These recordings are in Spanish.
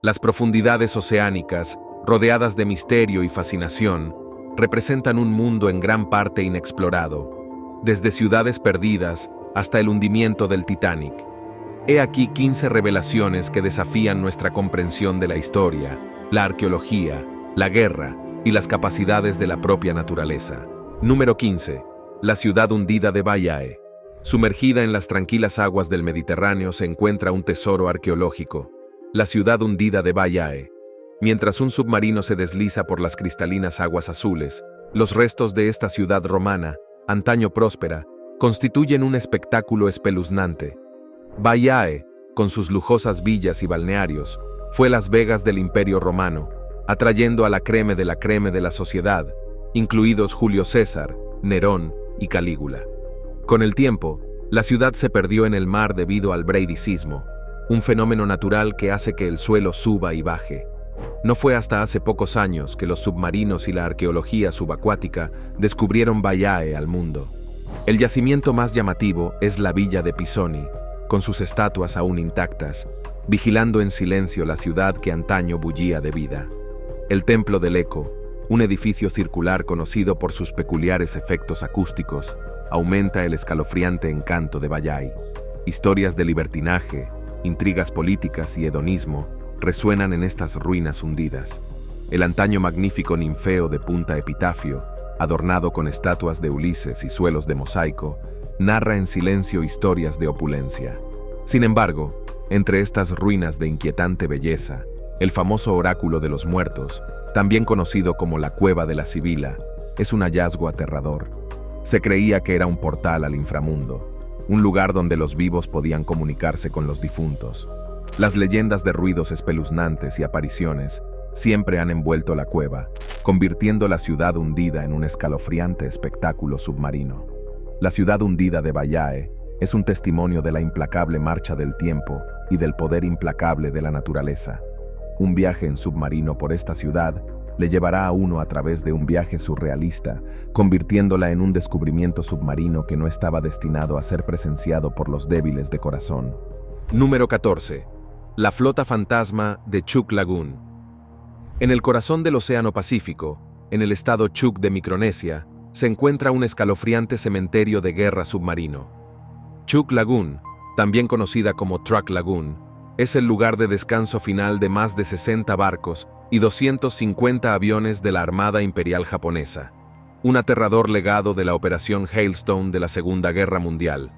Las profundidades oceánicas, rodeadas de misterio y fascinación, representan un mundo en gran parte inexplorado, desde ciudades perdidas hasta el hundimiento del Titanic. He aquí 15 revelaciones que desafían nuestra comprensión de la historia, la arqueología, la guerra y las capacidades de la propia naturaleza. Número 15. La ciudad hundida de Baiae. Sumergida en las tranquilas aguas del Mediterráneo se encuentra un tesoro arqueológico, la ciudad hundida de Baiae. Mientras un submarino se desliza por las cristalinas aguas azules, los restos de esta ciudad romana, antaño próspera, constituyen un espectáculo espeluznante. Baiae, con sus lujosas villas y balnearios, fue Las Vegas del Imperio Romano, atrayendo a la creme de la sociedad, incluidos Julio César, Nerón y Calígula. Con el tiempo, la ciudad se perdió en el mar debido al braidicismo, un fenómeno natural que hace que el suelo suba y baje. No fue hasta hace pocos años que los submarinos y la arqueología subacuática descubrieron Baiae al mundo. El yacimiento más llamativo es la villa de Pisoni, con sus estatuas aún intactas, vigilando en silencio la ciudad que antaño bullía de vida. El Templo del Eco, un edificio circular conocido por sus peculiares efectos acústicos, aumenta el escalofriante encanto de Baiae. Historias de libertinaje, intrigas políticas y hedonismo resuenan en estas ruinas hundidas. El antaño magnífico ninfeo de Punta Epitafio, adornado con estatuas de Ulises y suelos de mosaico, narra en silencio historias de opulencia. Sin embargo, entre estas ruinas de inquietante belleza, el famoso oráculo de los muertos, también conocido como la Cueva de la Sibila, es un hallazgo aterrador. Se creía que era un portal al inframundo, un lugar donde los vivos podían comunicarse con los difuntos. Las leyendas de ruidos espeluznantes y apariciones siempre han envuelto la cueva, convirtiendo la ciudad hundida en un escalofriante espectáculo submarino. La ciudad hundida de Baiae es un testimonio de la implacable marcha del tiempo y del poder implacable de la naturaleza. Un viaje en submarino por esta ciudad le llevará a uno a través de un viaje surrealista, convirtiéndola en un descubrimiento submarino que no estaba destinado a ser presenciado por los débiles de corazón. Número 14. La flota fantasma de Chuuk Lagoon. En el corazón del Océano Pacífico, en el estado Chuuk de Micronesia, se encuentra un escalofriante cementerio de guerra submarino. Chuuk Lagoon, también conocida como Truk Lagoon, es el lugar de descanso final de más de 60 barcos y 250 aviones de la Armada Imperial Japonesa, un aterrador legado de la Operación Hailstone de la Segunda Guerra Mundial.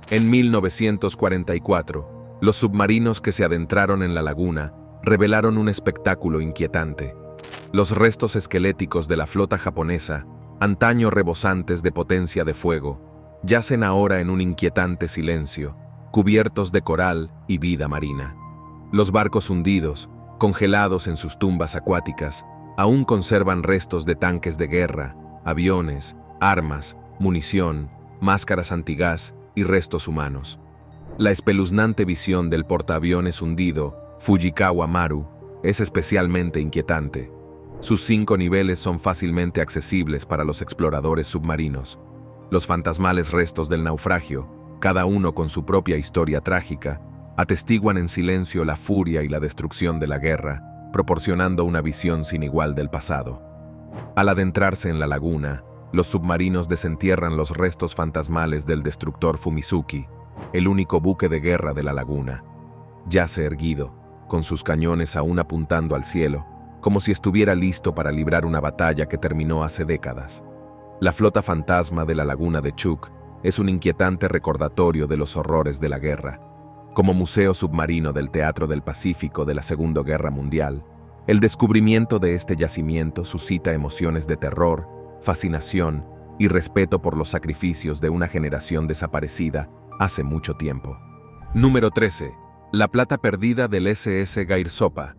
En 1944, los submarinos que se adentraron en la laguna revelaron un espectáculo inquietante. Los restos esqueléticos de la flota japonesa, antaño rebosantes de potencia de fuego, yacen ahora en un inquietante silencio, cubiertos de coral y vida marina. Los barcos hundidos, congelados en sus tumbas acuáticas, aún conservan restos de tanques de guerra, aviones, armas, munición, máscaras antigás y restos humanos. La espeluznante visión del portaaviones hundido, Fujikawa Maru, es especialmente inquietante. Sus 5 niveles son fácilmente accesibles para los exploradores submarinos. Los fantasmales restos del naufragio, cada uno con su propia historia trágica, atestiguan en silencio la furia y la destrucción de la guerra, proporcionando una visión sin igual del pasado. Al adentrarse en la laguna, los submarinos desentierran los restos fantasmales del destructor Fumizuki, el único buque de guerra de la laguna. Yace erguido, con sus cañones aún apuntando al cielo, como si estuviera listo para librar una batalla que terminó hace décadas. La flota fantasma de la laguna de Chuuk es un inquietante recordatorio de los horrores de la guerra. Como museo submarino del Teatro del Pacífico de la Segunda Guerra Mundial, el descubrimiento de este yacimiento suscita emociones de terror, fascinación y respeto por los sacrificios de una generación desaparecida hace mucho tiempo. Número 13. La plata perdida del SS Gair-Sopa.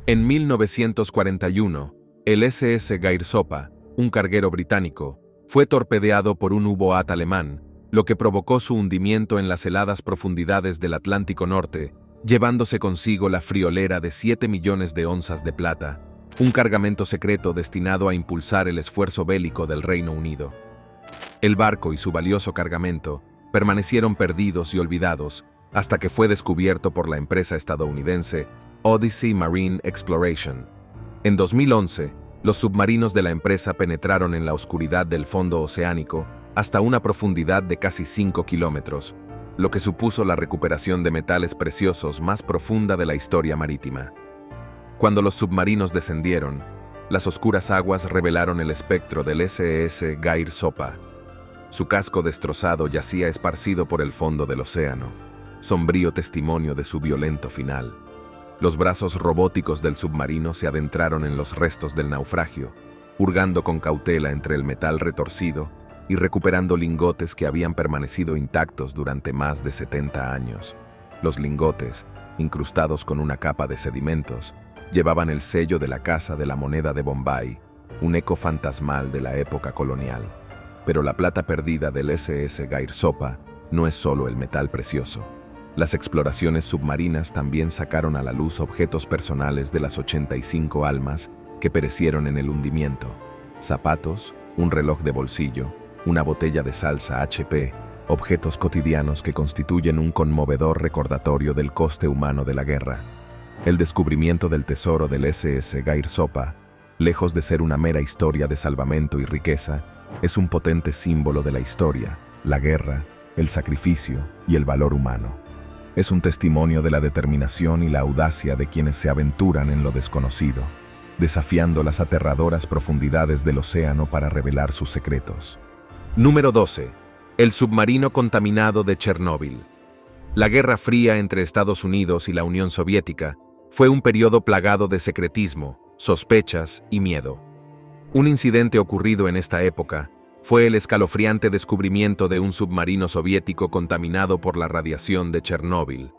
En 1941, el SS Gair-Sopa, un carguero británico, fue torpedeado por un U-Boat alemán, lo que provocó su hundimiento en las heladas profundidades del Atlántico Norte, llevándose consigo la friolera de 7 millones de onzas de plata, un cargamento secreto destinado a impulsar el esfuerzo bélico del Reino Unido. El barco y su valioso cargamento permanecieron perdidos y olvidados hasta que fue descubierto por la empresa estadounidense Odyssey Marine Exploration. En 2011, los submarinos de la empresa penetraron en la oscuridad del fondo oceánico hasta una profundidad de casi 5 kilómetros, lo que supuso la recuperación de metales preciosos más profunda de la historia marítima. Cuando los submarinos descendieron, las oscuras aguas revelaron el espectro del SS Gair Sopa. Su casco destrozado yacía esparcido por el fondo del océano, sombrío testimonio de su violento final. Los brazos robóticos del submarino se adentraron en los restos del naufragio, hurgando con cautela entre el metal retorcido y recuperando lingotes que habían permanecido intactos durante más de 70 años. Los lingotes, incrustados con una capa de sedimentos, llevaban el sello de la Casa de la Moneda de Bombay, un eco fantasmal de la época colonial. Pero la plata perdida del SS Gair Sopa no es solo el metal precioso. Las exploraciones submarinas también sacaron a la luz objetos personales de las 85 almas que perecieron en el hundimiento. Zapatos, un reloj de bolsillo, una botella de salsa HP, objetos cotidianos que constituyen un conmovedor recordatorio del coste humano de la guerra. El descubrimiento del tesoro del SS Gair Sopa, lejos de ser una mera historia de salvamento y riqueza, es un potente símbolo de la historia, la guerra, el sacrificio y el valor humano. Es un testimonio de la determinación y la audacia de quienes se aventuran en lo desconocido, desafiando las aterradoras profundidades del océano para revelar sus secretos. Número 12. El submarino contaminado de Chernóbil. La Guerra Fría entre Estados Unidos y la Unión Soviética fue un periodo plagado de secretismo, sospechas y miedo. Un incidente ocurrido en esta época fue el escalofriante descubrimiento de un submarino soviético contaminado por la radiación de Chernóbil.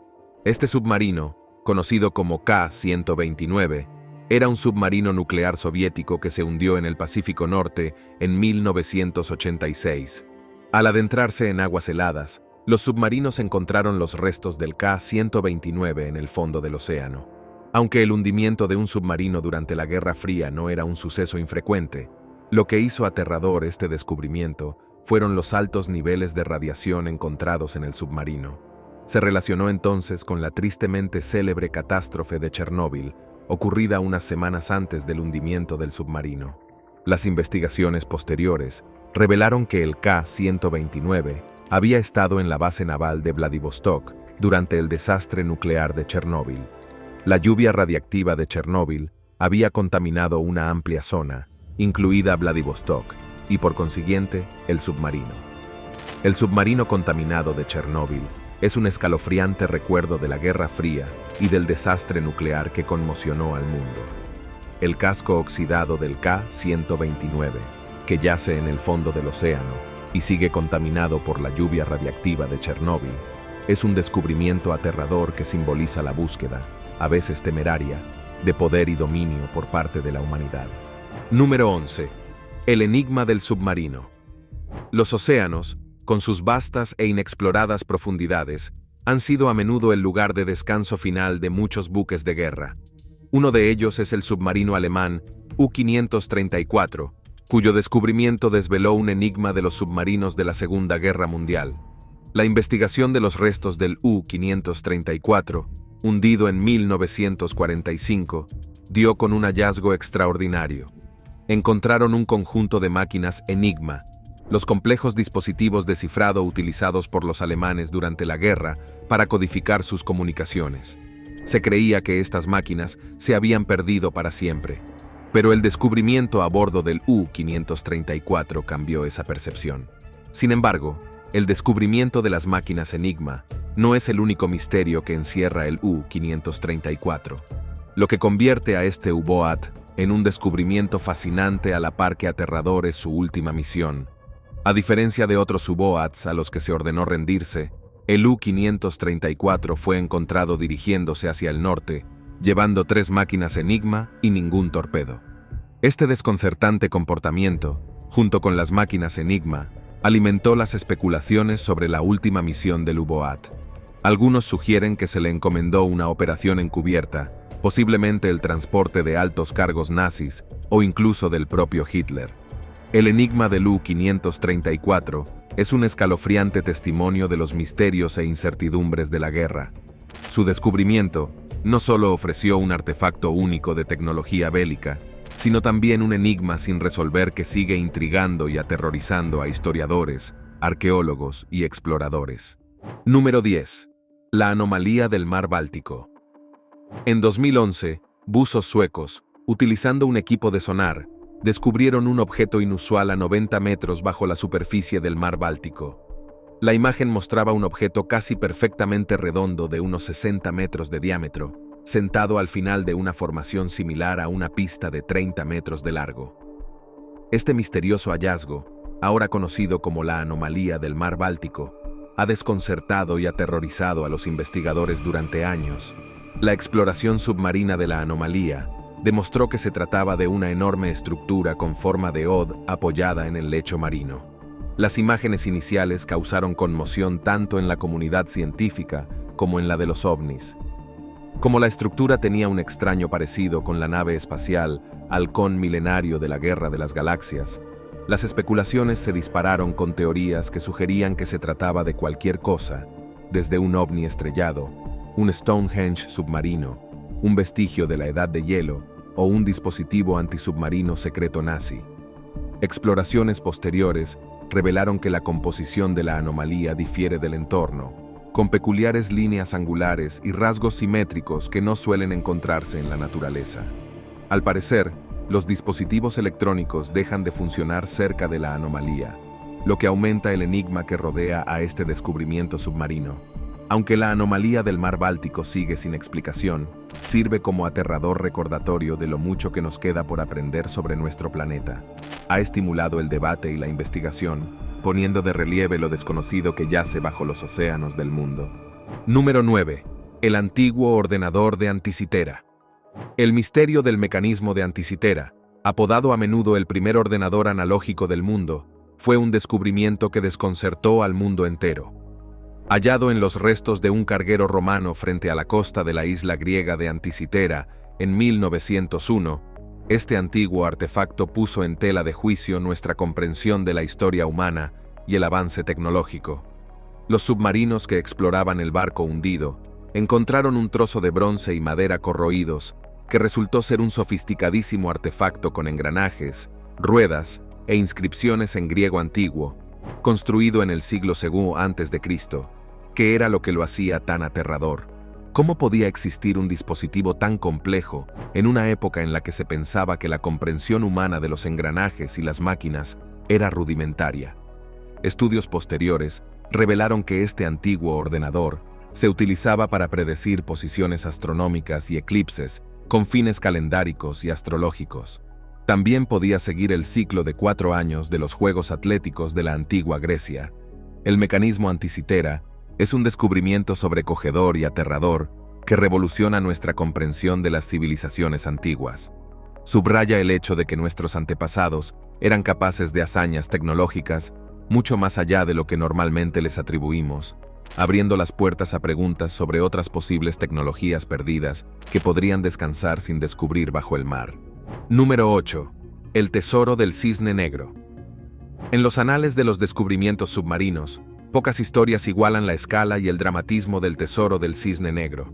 Este submarino, conocido como K-129, era un submarino nuclear soviético que se hundió en el Pacífico Norte en 1986. Al adentrarse en aguas heladas, los submarinos encontraron los restos del K-129 en el fondo del océano. Aunque el hundimiento de un submarino durante la Guerra Fría no era un suceso infrecuente, lo que hizo aterrador este descubrimiento fueron los altos niveles de radiación encontrados en el submarino. Se relacionó entonces con la tristemente célebre catástrofe de Chernóbil, ocurrida unas semanas antes del hundimiento del submarino. Las investigaciones posteriores revelaron que el K-129 había estado en la base naval de Vladivostok durante el desastre nuclear de Chernóbil. La lluvia radiactiva de Chernóbil había contaminado una amplia zona, incluida Vladivostok, y por consiguiente, el submarino. El submarino contaminado de Chernóbil es un escalofriante recuerdo de la Guerra Fría y del desastre nuclear que conmocionó al mundo. El casco oxidado del K-129, que yace en el fondo del océano y sigue contaminado por la lluvia radiactiva de Chernóbil, es un descubrimiento aterrador que simboliza la búsqueda, a veces temeraria, de poder y dominio por parte de la humanidad. Número 11. El enigma del submarino. Los océanos, con sus vastas e inexploradas profundidades, han sido a menudo el lugar de descanso final de muchos buques de guerra. Uno de ellos es el submarino alemán U-534, cuyo descubrimiento desveló un enigma de los submarinos de la Segunda Guerra Mundial. La investigación de los restos del U-534, hundido en 1945, dio con un hallazgo extraordinario. Encontraron un conjunto de máquinas Enigma, los complejos dispositivos de cifrado utilizados por los alemanes durante la guerra para codificar sus comunicaciones. Se creía que estas máquinas se habían perdido para siempre, pero el descubrimiento a bordo del U-534 cambió esa percepción. Sin embargo, el descubrimiento de las máquinas Enigma no es el único misterio que encierra el U-534. Lo que convierte a este U-Boat en un descubrimiento fascinante a la par que aterrador es su última misión. A diferencia de otros U-Boats a los que se ordenó rendirse, el U-534 fue encontrado dirigiéndose hacia el norte, llevando 3 máquinas Enigma y ningún torpedo. Este desconcertante comportamiento, junto con las máquinas Enigma, alimentó las especulaciones sobre la última misión del U-Boat. Algunos sugieren que se le encomendó una operación encubierta, posiblemente el transporte de altos cargos nazis o incluso del propio Hitler. El enigma del U-534 es un escalofriante testimonio de los misterios e incertidumbres de la guerra. Su descubrimiento No solo ofreció un artefacto único de tecnología bélica, sino también un enigma sin resolver que sigue intrigando y aterrorizando a historiadores, arqueólogos y exploradores. Número 10. La anomalía del mar Báltico. En 2011, buzos suecos, utilizando un equipo de sonar, descubrieron un objeto inusual a 90 metros bajo la superficie del mar Báltico. La imagen mostraba un objeto casi perfectamente redondo de unos 60 metros de diámetro, sentado al final de una formación similar a una pista de 30 metros de largo. Este misterioso hallazgo, ahora conocido como la anomalía del mar Báltico, ha desconcertado y aterrorizado a los investigadores durante años. La exploración submarina de la anomalía demostró que se trataba de una enorme estructura con forma de hoz apoyada en el lecho marino. Las imágenes iniciales causaron conmoción tanto en la comunidad científica como en la de los ovnis. Como la estructura tenía un extraño parecido con la nave espacial Halcón milenario de la Guerra de las Galaxias, las especulaciones se dispararon con teorías que sugerían que se trataba de cualquier cosa, desde un ovni estrellado, un Stonehenge submarino, un vestigio de la Edad de Hielo o un dispositivo antisubmarino secreto nazi. Exploraciones posteriores revelaron que la composición de la anomalía difiere del entorno, con peculiares líneas angulares y rasgos simétricos que no suelen encontrarse en la naturaleza. Al parecer, los dispositivos electrónicos dejan de funcionar cerca de la anomalía, lo que aumenta el enigma que rodea a este descubrimiento submarino. Aunque la anomalía del mar Báltico sigue sin explicación, sirve como aterrador recordatorio de lo mucho que nos queda por aprender sobre nuestro planeta. Ha estimulado el debate y la investigación, poniendo de relieve lo desconocido que yace bajo los océanos del mundo. Número 9. El antiguo ordenador de Anticitera. El misterio del mecanismo de Anticitera, apodado a menudo el primer ordenador analógico del mundo, fue un descubrimiento que desconcertó al mundo entero. Hallado en los restos de un carguero romano frente a la costa de la isla griega de Anticitera en 1901, este antiguo artefacto puso en tela de juicio nuestra comprensión de la historia humana y el avance tecnológico. Los submarinos que exploraban el barco hundido encontraron un trozo de bronce y madera corroídos que resultó ser un sofisticadísimo artefacto con engranajes, ruedas e inscripciones en griego antiguo, construido en el siglo II a.C., que era lo que lo hacía tan aterrador. ¿Cómo podía existir un dispositivo tan complejo en una época en la que se pensaba que la comprensión humana de los engranajes y las máquinas era rudimentaria? Estudios posteriores revelaron que este antiguo ordenador se utilizaba para predecir posiciones astronómicas y eclipses con fines calendáricos y astrológicos. También podía seguir el ciclo de 4 años de los Juegos Atléticos de la antigua Grecia. El mecanismo Anticitera es un descubrimiento sobrecogedor y aterrador que revoluciona nuestra comprensión de las civilizaciones antiguas. Subraya el hecho de que nuestros antepasados eran capaces de hazañas tecnológicas mucho más allá de lo que normalmente les atribuimos, abriendo las puertas a preguntas sobre otras posibles tecnologías perdidas que podrían descansar sin descubrir bajo el mar. Número 8. El tesoro del Cisne Negro. En los anales de los descubrimientos submarinos, pocas historias igualan la escala y el dramatismo del tesoro del Cisne Negro.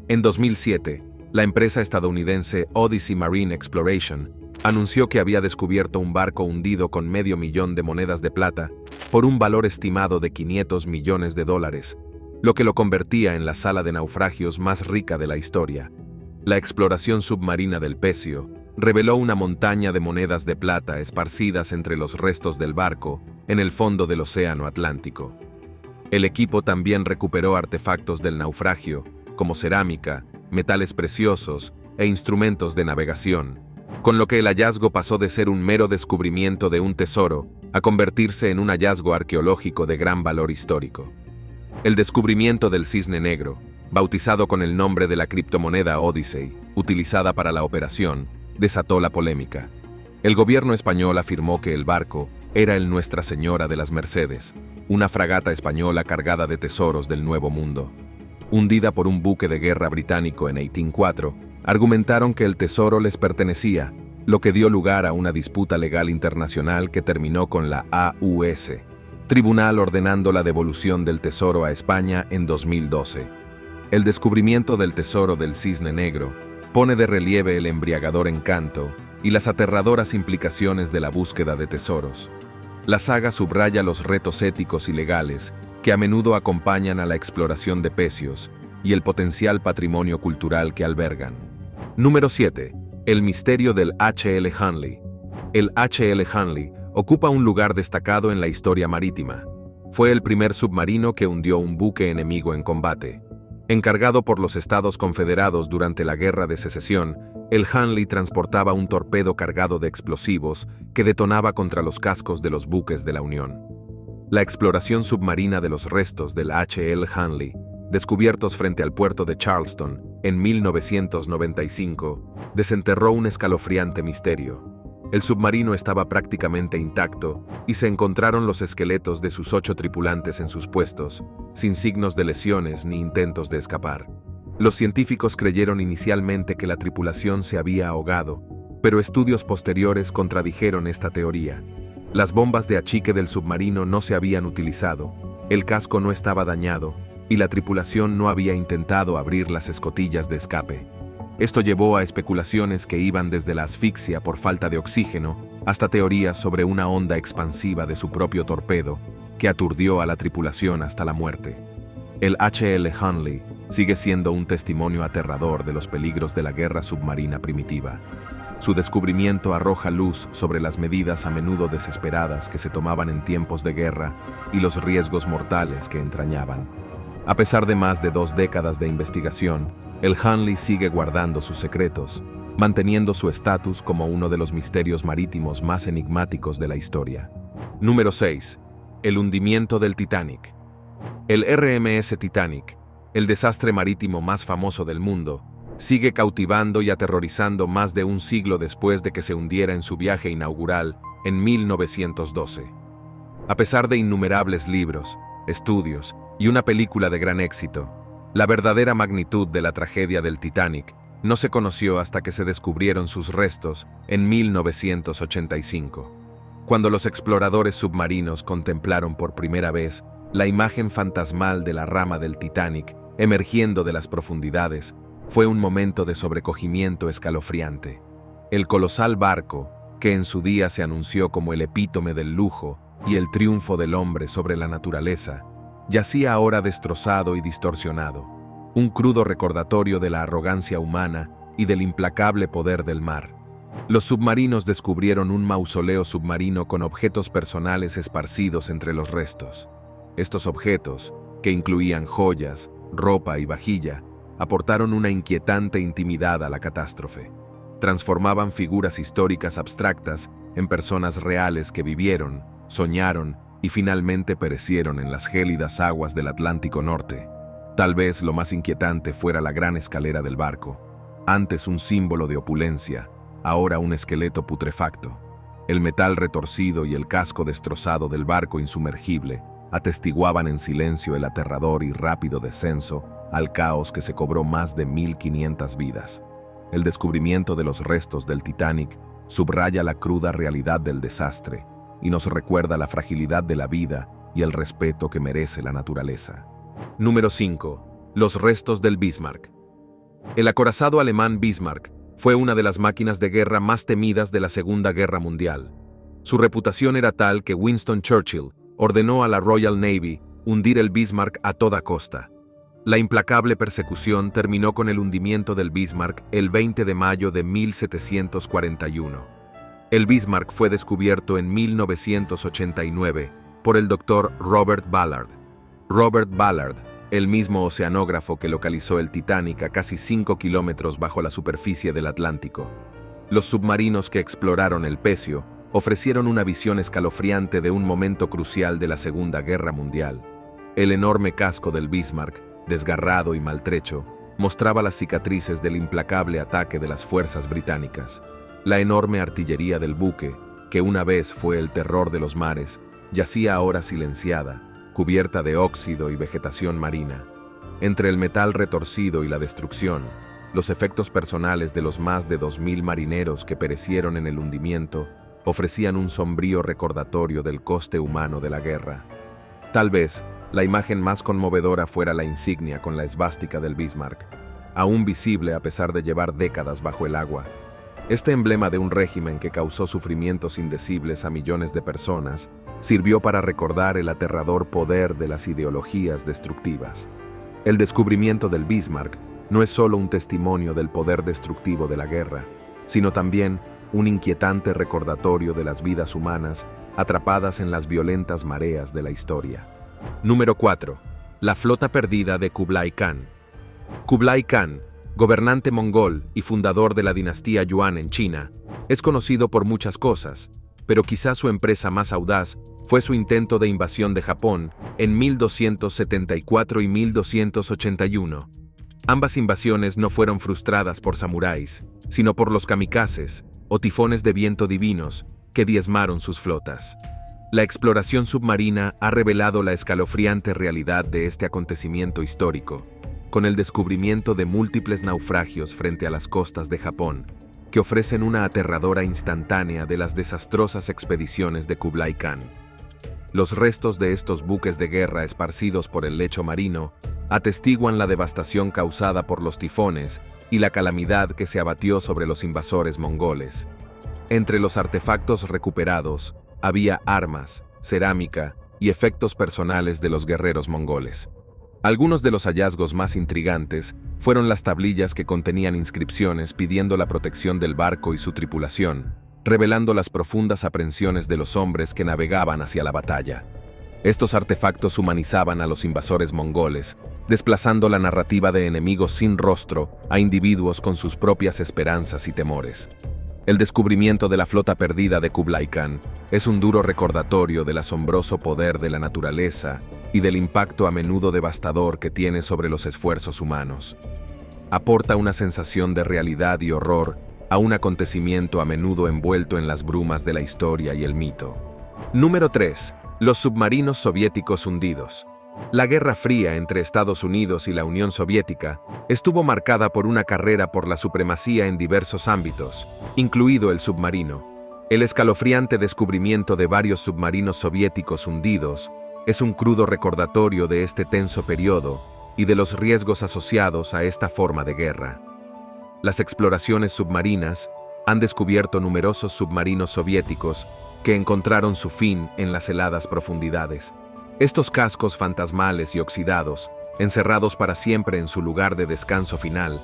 En 2007, la empresa estadounidense Odyssey Marine Exploration anunció que había descubierto un barco hundido con $500,000 de monedas de plata por un valor estimado de $500 millones, lo que lo convertía en la sala de naufragios más rica de la historia. La exploración submarina del Pecio reveló una montaña de monedas de plata esparcidas entre los restos del barco en el fondo del Océano Atlántico. El equipo también recuperó artefactos del naufragio, como cerámica, metales preciosos e instrumentos de navegación, con lo que el hallazgo pasó de ser un mero descubrimiento de un tesoro a convertirse en un hallazgo arqueológico de gran valor histórico. El descubrimiento del Cisne Negro, bautizado con el nombre de la criptomoneda Odyssey, utilizada para la operación, desató la polémica. El gobierno español afirmó que el barco era el Nuestra Señora de las Mercedes, una fragata española cargada de tesoros del Nuevo Mundo. Hundida por un buque de guerra británico en 1804, argumentaron que el tesoro les pertenecía, lo que dio lugar a una disputa legal internacional que terminó con la AUS, tribunal ordenando la devolución del tesoro a España en 2012. El descubrimiento del tesoro del Cisne Negro pone de relieve el embriagador encanto y las aterradoras implicaciones de la búsqueda de tesoros. La saga subraya los retos éticos y legales que a menudo acompañan a la exploración de pecios y el potencial patrimonio cultural que albergan. Número 7. El misterio del H.L. Hunley. El H.L. Hunley ocupa un lugar destacado en la historia marítima. Fue el primer submarino que hundió un buque enemigo en combate. Encargado por los Estados Confederados durante la Guerra de Secesión, el Hunley transportaba un torpedo cargado de explosivos que detonaba contra los cascos de los buques de la Unión. La exploración submarina de los restos del H.L. Hunley, descubiertos frente al puerto de Charleston en 1995, desenterró un escalofriante misterio. El submarino estaba prácticamente intacto y se encontraron los esqueletos de sus 8 tripulantes en sus puestos, sin signos de lesiones ni intentos de escapar. Los científicos creyeron inicialmente que la tripulación se había ahogado, pero estudios posteriores contradijeron esta teoría. Las bombas de achique del submarino no se habían utilizado, el casco no estaba dañado y la tripulación no había intentado abrir las escotillas de escape. Esto llevó a especulaciones que iban desde la asfixia por falta de oxígeno hasta teorías sobre una onda expansiva de su propio torpedo que aturdió a la tripulación hasta la muerte. El H.L. Hunley sigue siendo un testimonio aterrador de los peligros de la guerra submarina primitiva. Su descubrimiento arroja luz sobre las medidas a menudo desesperadas que se tomaban en tiempos de guerra y los riesgos mortales que entrañaban. A pesar de más de 2 décadas de investigación, el Hunley sigue guardando sus secretos, manteniendo su estatus como uno de los misterios marítimos más enigmáticos de la historia. Número 6. El hundimiento del Titanic. El RMS Titanic, el desastre marítimo más famoso del mundo, sigue cautivando y aterrorizando más de un siglo después de que se hundiera en su viaje inaugural en 1912. A pesar de innumerables libros, estudios y una película de gran éxito, la verdadera magnitud de la tragedia del Titanic no se conoció hasta que se descubrieron sus restos en 1985. Cuando los exploradores submarinos contemplaron por primera vez la imagen fantasmal de la rama del Titanic emergiendo de las profundidades, fue un momento de sobrecogimiento escalofriante. El colosal barco, que en su día se anunció como el epítome del lujo y el triunfo del hombre sobre la naturaleza, yacía ahora destrozado y distorsionado, un crudo recordatorio de la arrogancia humana y del implacable poder del mar. Los submarinos descubrieron un mausoleo submarino con objetos personales esparcidos entre los restos. Estos objetos, que incluían joyas, ropa y vajilla, aportaron una inquietante intimidad a la catástrofe. Transformaban figuras históricas abstractas en personas reales que vivieron, soñaron y finalmente perecieron en las gélidas aguas del Atlántico Norte. Tal vez lo más inquietante fuera la gran escalera del barco, antes un símbolo de opulencia, ahora un esqueleto putrefacto. El metal retorcido y el casco destrozado del barco insumergible atestiguaban en silencio el aterrador y rápido descenso al caos que se cobró más de 1.500 vidas. El descubrimiento de los restos del Titanic subraya la cruda realidad del desastre y nos recuerda la fragilidad de la vida y el respeto que merece la naturaleza. Número 5. Los restos del Bismarck. El acorazado alemán Bismarck fue una de las máquinas de guerra más temidas de la Segunda Guerra Mundial. Su reputación era tal que Winston Churchill ordenó a la Royal Navy hundir el Bismarck a toda costa. La implacable persecución terminó con el hundimiento del Bismarck el 20 de mayo de 1741. El Bismarck fue descubierto en 1989 por el Dr. Robert Ballard. Robert Ballard, el mismo oceanógrafo que localizó el Titanic a casi 5 kilómetros bajo la superficie del Atlántico. Los submarinos que exploraron el pecio ofrecieron una visión escalofriante de un momento crucial de la Segunda Guerra Mundial. El enorme casco del Bismarck, desgarrado y maltrecho, mostraba las cicatrices del implacable ataque de las fuerzas británicas. La enorme artillería del buque, que una vez fue el terror de los mares, yacía ahora silenciada, cubierta de óxido y vegetación marina. Entre el metal retorcido y la destrucción, los efectos personales de los más de 2.000 marineros que perecieron en el hundimiento ofrecían un sombrío recordatorio del coste humano de la guerra. Tal vez, la imagen más conmovedora fuera la insignia con la esvástica del Bismarck, aún visible a pesar de llevar décadas bajo el agua. Este emblema de un régimen que causó sufrimientos indecibles a millones de personas sirvió para recordar el aterrador poder de las ideologías destructivas. El descubrimiento del Bismarck no es solo un testimonio del poder destructivo de la guerra, sino también un inquietante recordatorio de las vidas humanas atrapadas en las violentas mareas de la historia. Número 4. La flota perdida de Kublai Khan. Kublai Khan, gobernante mongol y fundador de la dinastía Yuan en China, es conocido por muchas cosas, pero quizás su empresa más audaz fue su intento de invasión de Japón en 1274 y 1281. Ambas invasiones no fueron frustradas por samuráis, sino por los kamikazes, o tifones de viento divinos, que diezmaron sus flotas. La exploración submarina ha revelado la escalofriante realidad de este acontecimiento histórico, con el descubrimiento de múltiples naufragios frente a las costas de Japón, que ofrecen una aterradora instantánea de las desastrosas expediciones de Kublai Khan. Los restos de estos buques de guerra esparcidos por el lecho marino atestiguan la devastación causada por los tifones y la calamidad que se abatió sobre los invasores mongoles. Entre los artefactos recuperados había armas, cerámica y efectos personales de los guerreros mongoles. Algunos de los hallazgos más intrigantes fueron las tablillas que contenían inscripciones pidiendo la protección del barco y su tripulación, revelando las profundas aprensiones de los hombres que navegaban hacia la batalla. Estos artefactos humanizaban a los invasores mongoles, desplazando la narrativa de enemigos sin rostro a individuos con sus propias esperanzas y temores. El descubrimiento de la flota perdida de Kublai Khan es un duro recordatorio del asombroso poder de la naturaleza y del impacto a menudo devastador que tiene sobre los esfuerzos humanos. Aporta una sensación de realidad y horror a un acontecimiento a menudo envuelto en las brumas de la historia y el mito. Número 3. Los submarinos soviéticos hundidos. La Guerra Fría entre Estados Unidos y la Unión Soviética estuvo marcada por una carrera por la supremacía en diversos ámbitos, incluido el submarino. El escalofriante descubrimiento de varios submarinos soviéticos hundidos es un crudo recordatorio de este tenso periodo y de los riesgos asociados a esta forma de guerra. Las exploraciones submarinas han descubierto numerosos submarinos soviéticos que encontraron su fin en las heladas profundidades. Estos cascos fantasmales y oxidados, encerrados para siempre en su lugar de descanso final,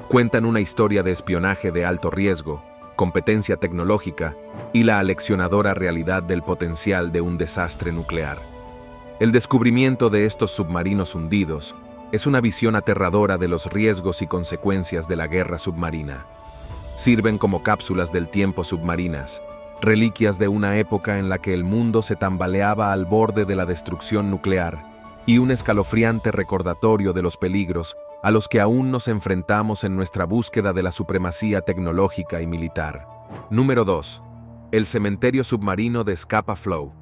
cuentan una historia de espionaje de alto riesgo, competencia tecnológica y la aleccionadora realidad del potencial de un desastre nuclear. El descubrimiento de estos submarinos hundidos es una visión aterradora de los riesgos y consecuencias de la guerra submarina. Sirven como cápsulas del tiempo submarinas, reliquias de una época en la que el mundo se tambaleaba al borde de la destrucción nuclear, y un escalofriante recordatorio de los peligros a los que aún nos enfrentamos en nuestra búsqueda de la supremacía tecnológica y militar. Número 2. El cementerio submarino de Scapa Flow.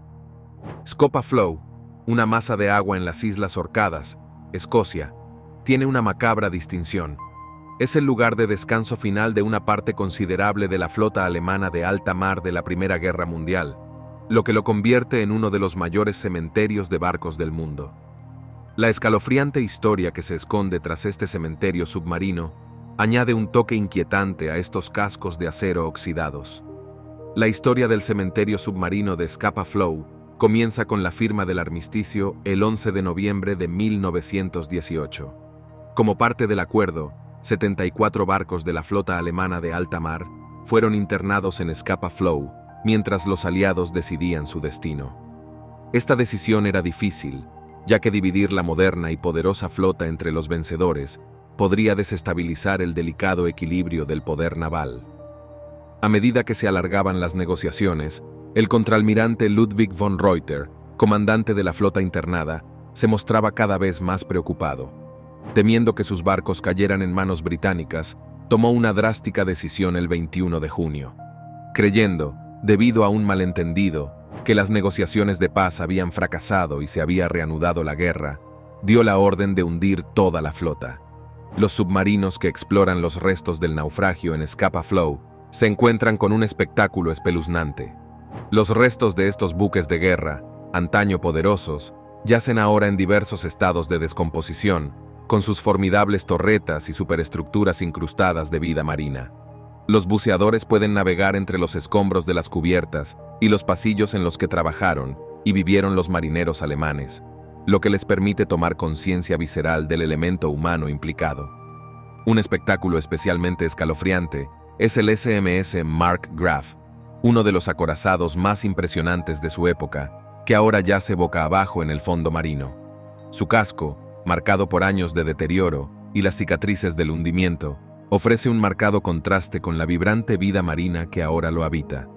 Scapa Flow, una masa de agua en las Islas Orcadas, Escocia, tiene una macabra distinción. Es el lugar de descanso final de una parte considerable de la flota alemana de alta mar de la Primera Guerra Mundial, lo que lo convierte en uno de los mayores cementerios de barcos del mundo. La escalofriante historia que se esconde tras este cementerio submarino añade un toque inquietante a estos cascos de acero oxidados. La historia del cementerio submarino de Scapa Flow comienza con la firma del armisticio el 11 de noviembre de 1918. Como parte del acuerdo, 74 barcos de la flota alemana de alta mar fueron internados en Scapa Flow mientras los aliados decidían su destino. Esta decisión era difícil, ya que dividir la moderna y poderosa flota entre los vencedores podría desestabilizar el delicado equilibrio del poder naval. A medida que se alargaban las negociaciones, el contraalmirante Ludwig von Reuter, comandante de la flota internada, se mostraba cada vez más preocupado. Temiendo que sus barcos cayeran en manos británicas, tomó una drástica decisión el 21 de junio. Creyendo, debido a un malentendido, que las negociaciones de paz habían fracasado y se había reanudado la guerra, dio la orden de hundir toda la flota. Los submarinos que exploran los restos del naufragio en Scapa Flow se encuentran con un espectáculo espeluznante. Los restos de estos buques de guerra, antaño poderosos, Yacen ahora en diversos estados de descomposición, con sus formidables torretas y superestructuras incrustadas de vida marina. Los buceadores pueden navegar entre los escombros de las cubiertas y los pasillos en los que trabajaron y vivieron los marineros alemanes, lo que les permite tomar conciencia visceral del elemento humano implicado. Un espectáculo especialmente escalofriante es el SMS Mark Graf, uno de los acorazados más impresionantes de su época, que ahora yace boca abajo en el fondo marino. Su casco, marcado por años de deterioro y las cicatrices del hundimiento, ofrece un marcado contraste con la vibrante vida marina que ahora lo habita.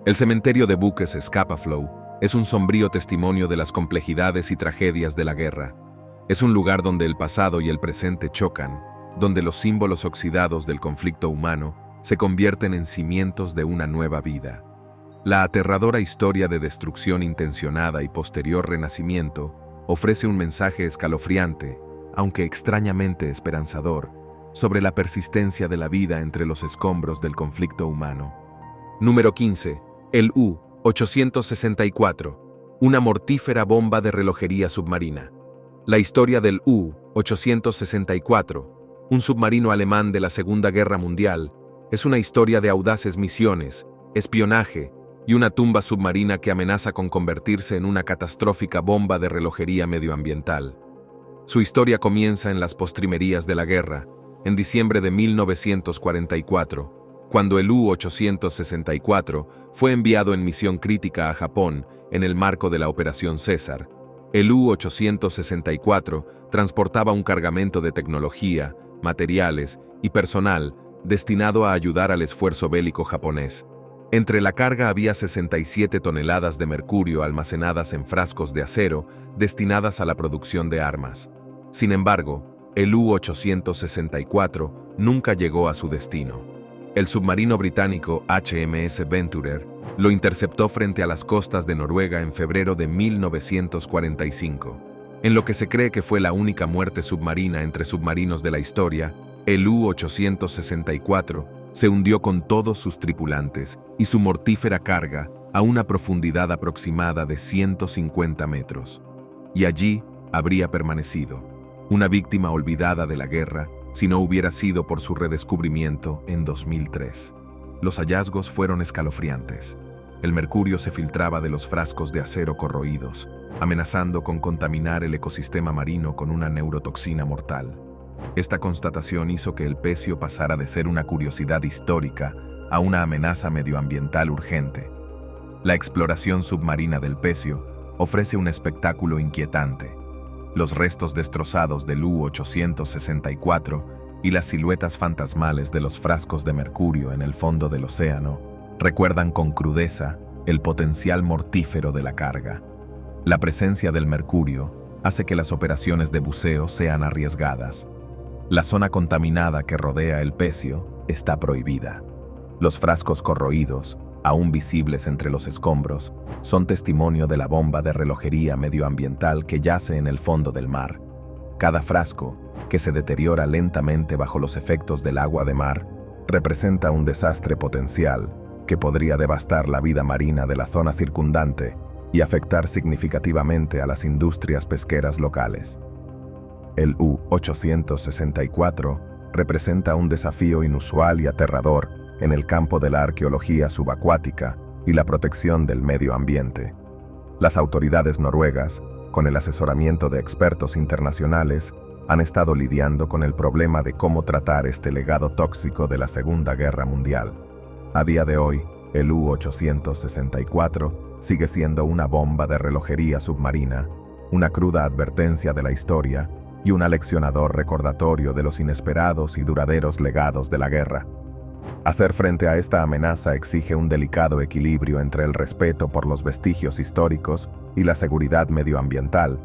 El cementerio de buques Scapa-Flow es un sombrío testimonio de las complejidades y tragedias de la guerra. Es un lugar donde el pasado y el presente chocan, donde los símbolos oxidados del conflicto humano se convierten en cimientos de una nueva vida. La aterradora historia de destrucción intencionada y posterior renacimiento ofrece un mensaje escalofriante, aunque extrañamente esperanzador, sobre la persistencia de la vida entre los escombros del conflicto humano. Número 15. El U-864, una mortífera bomba de relojería submarina. La historia del U-864, un submarino alemán de la Segunda Guerra Mundial, es una historia de audaces misiones, espionaje y una tumba submarina que amenaza con convertirse en una catastrófica bomba de relojería medioambiental. Su historia comienza en las postrimerías de la guerra, en diciembre de 1944, cuando el U-864 fue enviado en misión crítica a Japón en el marco de la Operación César. El U-864 transportaba un cargamento de tecnología, materiales y personal destinado a ayudar al esfuerzo bélico japonés. Entre la carga había 67 toneladas de mercurio almacenadas en frascos de acero destinadas a la producción de armas. Sin embargo, el U-864 nunca llegó a su destino. El submarino británico HMS Venturer lo interceptó frente a las costas de Noruega en febrero de 1945. En lo que se cree que fue la única muerte submarina entre submarinos de la historia, el U-864 se hundió con todos sus tripulantes y su mortífera carga a una profundidad aproximada de 150 metros. Y allí habría permanecido, una víctima olvidada de la guerra, si no hubiera sido por su redescubrimiento en 2003. Los hallazgos fueron escalofriantes. El mercurio se filtraba de los frascos de acero corroídos, amenazando con contaminar el ecosistema marino con una neurotoxina mortal. Esta constatación hizo que el pecio pasara de ser una curiosidad histórica a una amenaza medioambiental urgente. La exploración submarina del pecio ofrece un espectáculo inquietante. Los restos destrozados del U-864 y las siluetas fantasmales de los frascos de mercurio en el fondo del océano recuerdan con crudeza el potencial mortífero de la carga. La presencia del mercurio hace que las operaciones de buceo sean arriesgadas. La zona contaminada que rodea el pecio está prohibida. Los frascos corroídos, aún visibles entre los escombros, son testimonio de la bomba de relojería medioambiental que yace en el fondo del mar. Cada frasco, que se deteriora lentamente bajo los efectos del agua de mar, representa un desastre potencial que podría devastar la vida marina de la zona circundante y afectar significativamente a las industrias pesqueras locales. El U-864 representa un desafío inusual y aterrador en el campo de la arqueología subacuática y la protección del medio ambiente. Las autoridades noruegas, con el asesoramiento de expertos internacionales, han estado lidiando con el problema de cómo tratar este legado tóxico de la Segunda Guerra Mundial. A día de hoy, el U-864 sigue siendo una bomba de relojería submarina, una cruda advertencia de la historia y un aleccionador recordatorio de los inesperados y duraderos legados de la guerra. Hacer frente a esta amenaza exige un delicado equilibrio entre el respeto por los vestigios históricos y la seguridad medioambiental,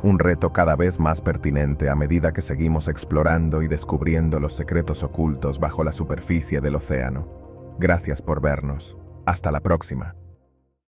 un reto cada vez más pertinente a medida que seguimos explorando y descubriendo los secretos ocultos bajo la superficie del océano. Gracias por vernos. Hasta la próxima.